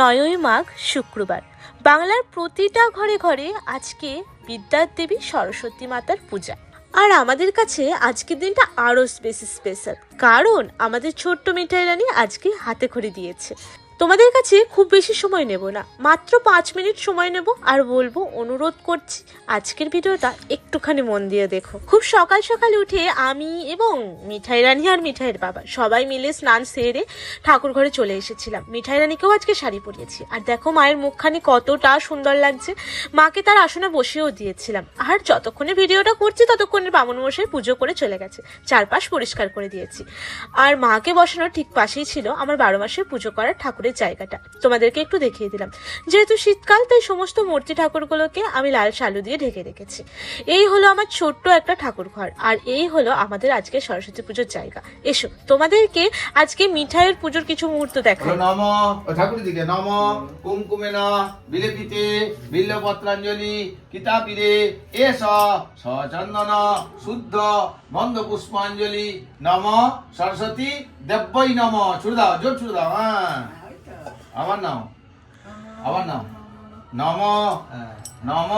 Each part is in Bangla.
9ই মাঘ শুক্রবার। বাংলার প্রতিটা ঘরে ঘরে আজকে বিদ্যার দেবী সরস্বতী মাতার পূজা। আর আমাদের কাছে আজকের দিনটা আরও বেশি স্পেশাল, কারণ আমাদের ছোট্ট মিঠাই রানী আজকে হাতে খড়ি দিয়েছে। তোমাদের কাছে খুব বেশি সময় নেব না, মাত্র 5 মিনিট সময় নেব, আর বলবো, অনুরোধ করছি আজকের ভিডিওটা একটুখানি মন দিয়ে দেখো। খুব সকাল সকাল উঠে আমি এবং মিঠাই রানী আর মিঠাইয়ের বাবা সবাই মিলে স্নান সেরে ঠাকুর ঘরে চলে এসেছিলাম। মিঠাই রানীকেও আজকে শাড়ি পরিয়েছি, আর দেখো মায়ের মুখখানি কতটা সুন্দর লাগছে। মাকে তার আসনে বসেও দিয়েছিলাম, আর যতক্ষণে ভিডিওটা করছি ততক্ষণে বামুন মশাই পুজো করে চলে গেছে, চারপাশ পরিষ্কার করে দিয়েছি। আর মাকে বসানোর ঠিক পাশেই ছিল আমার 12 মাসের পুজো করার ঠাকুরের জায়গাটা, তোমাদেরকে একটু দেখিয়ে দিলাম। যেহেতু শীতকাল, তাই সমস্ত মূর্তি ঠাকুরগুলোকে আমি লাল শালু দিয়ে ঢেকে রেখেছি। এই হলো আমার ছোট্ট একটা ঠাকুর ঘর, আর এই হলো আমাদের আজকে সরস্বতী পুজোর জায়গা। এসো তোমাদেরকে আজকে মিঠাইয়ের পুজোর কিছু মুহূর্ত দেখাই। নম ঠাকুর দিকে নম কুমকুমেন বিলেপিতে বিল্লপত্রাঞ্জলি কিতাপিরে এস সচন্দন শুদ্ধ বন্ধ পুষ্পাঞ্জলি নম সরস্বতী দেব্যই নম। ছুড়ে দাও, জোর ছুড়ে দাও। হ্যাঁ, আমার নাম নম নম।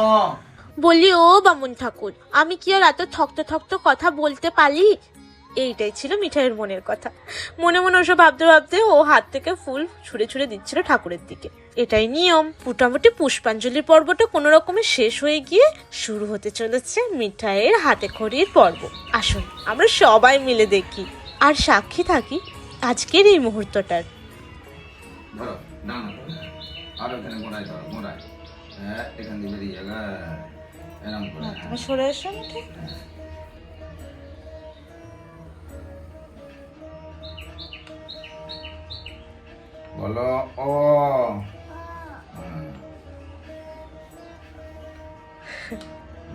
বলি, ও বামুন ঠাকুর, আমি কি আর এত থক্ত থক্ত কথা বলতে পারি? এইটাই ছিল মিঠাইয়ের মনের কথা। মনে মনে ওসব ভাবতে ভাবতে ও হাত থেকে ফুল ছুঁড়ে ছুঁড়ে দিচ্ছিল ঠাকুরের দিকে। এটাই নিয়ম। মোটামুটি পুষ্পাঞ্জলির পর্বটা কোনো রকমে শেষ হয়ে গিয়ে শুরু হতে চলেছে মিঠাইয়ের হাতে খড়ির পর্ব। আসুন আমরা সবাই মিলে দেখি আর সাক্ষী থাকি আজকের এই মুহূর্তটার। ধরো না না, আর এখানে মোড়াই ধরো, মোড়াই। হ্যাঁ, এখান দিয়ে বেরিয়ে যাবে। এরকম করে তুমি সরে এসো মিঠাই। বলো ও।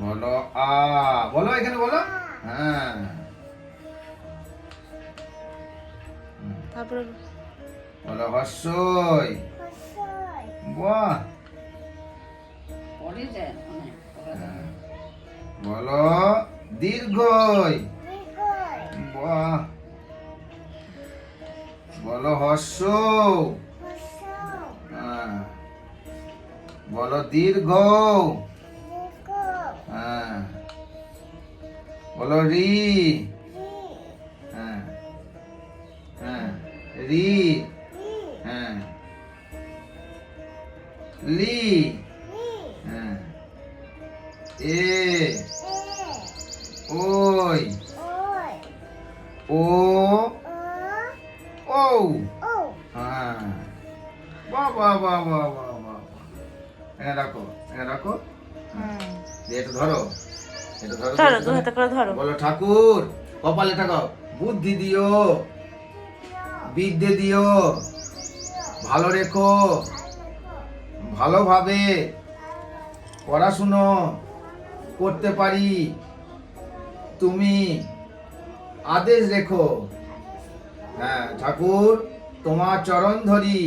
বলো আ। বলো এখানে বলো। হ্যাঁ, তারপরে বলো হর্ষই। বাহ। হ্যাঁ। বলো দীর্ঘই। বাহ। বলো হর্ষ। হ্যাঁ। বলো দীর্ঘ। হ্যাঁ। বলো রি। হ্যাঁ হ্যাঁ, রি। হ্যাঁ, লি। হ্যাঁ, এ। ওই। ও। ও। হ্যাঁ। বাহ বাহ বাহ বাহ বাহ বাহ। এখানে রাখো, এখানে রাখো। এটা ধরো, এটা ধরো, ধরো, দু হাতে করে ধরো। বলো ঠাকুর কপালে ঠাকাও, বুদ্ধি দিও, বিদ্যে দিও, ভালো রেখো, ভালোভাবে পড়াশুনো করতে পারি, তুমি আদেশ রেখো। হ্যাঁ ঠাকুর, তোমার চরণ ধরি,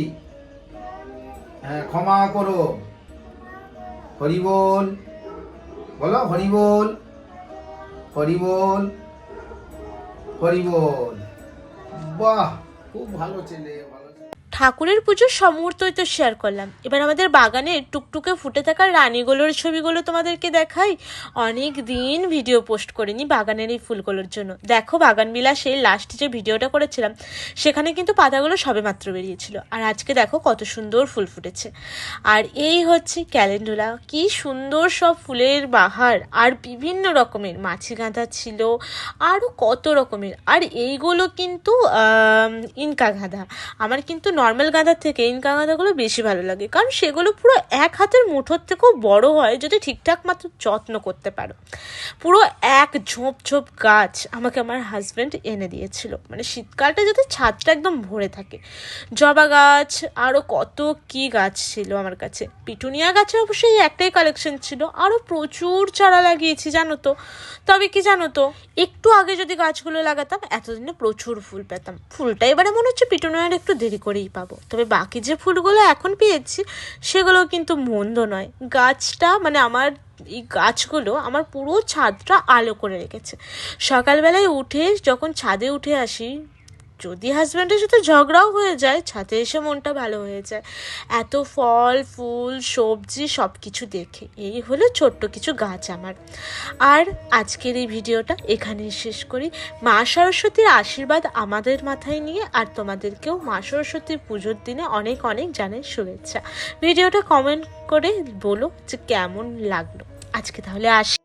হ্যাঁ ক্ষমা করো। হরি বল। বলো হরি বল, হরি বল, হরি বল। বাহ, খুব ভালো ছেলে, ভালো। ঠাকুরের পুজোর সব মুহূর্তই তো শেয়ার করলাম। এবার আমাদের বাগানের টুকটুকে ফুটে থাকা রানীগুলোর ছবিগুলো তোমাদেরকে দেখাই। অনেক দিন ভিডিও পোস্ট করিনি বাগানের এই ফুলগুলোর জন্য। দেখো, বাগান বিলাসে লাস্টে যে ভিডিওটা করেছিলাম সেখানে কিন্তু পাতাগুলো সবে মাত্র বেরিয়েছিল, আর আজকে দেখো কত সুন্দর ফুল ফুটেছে। আর এই হচ্ছে ক্যালেন্ডুলা, কি সুন্দর সব ফুলের বাহার, আর বিভিন্ন রকমের মাছি গাঁদা ছিল, আরও কত রকমের। আর এইগুলো কিন্তু ইনকা গাঁদা। আমার কিন্তু নর্মাল গাঁদার থেকে ইনকা গাঁদাগুলো বেশি ভালো লাগে, কারণ সেগুলো পুরো এক হাতের মুঠোর থেকেও বড় হয় যদি ঠিকঠাক মাত্র যত্ন করতে পারো। পুরো এক ঝোপ ঝোপ গাছ আমাকে আমার হাজব্যান্ড এনে দিয়েছিল, মানে শীতকালটা যাতে ছাদটা একদম ভরে থাকে। জবা গাছ, আরও কত কি গাছ ছিল আমার কাছে। পিটুনিয়া গাছে অবশ্যই একটাই কালেকশন ছিল, আরও প্রচুর চারা লাগিয়েছি জানো তো। তবে কি জানো তো, একটু আগে যদি গাছগুলো লাগাতাম এতদিনে প্রচুর ফুল পেতাম। ফুলটা এবারে মনে হচ্ছে পিটুনিয়ার একটু দেরি করেই পাবো, তবে বাকি যে ফুলগুলো এখন পেয়েছি সেগুলো কিন্তু মন্দ নয়। গাছটা মানে আমার এই গাছগুলো আমার পুরো ছাদটা আলো করে রেখেছে। সকালবেলায় উঠে যখন ছাদে উঠে আসি, যদি হাজব্যান্ডের সাথে ঝগড়াও হয়ে যায়, ছাদে এসে মনটা ভালো হয়ে যায় এত ফল ফুল সবজি সব কিছু দেখে। এই হলো ছোট্ট কিছু গাছ আমার। আর আজকের এই ভিডিওটা এখানেই শেষ করি। মা সরস্বতীর আশীর্বাদ আমাদের মাথায় নিয়ে, আর তোমাদেরকেও মা সরস্বতীর পুজোর দিনে অনেক অনেক জানাই শুভেচ্ছা। ভিডিওটা কমেন্ট করে বলো যে কেমন লাগলো। আজকে তাহলে আসি।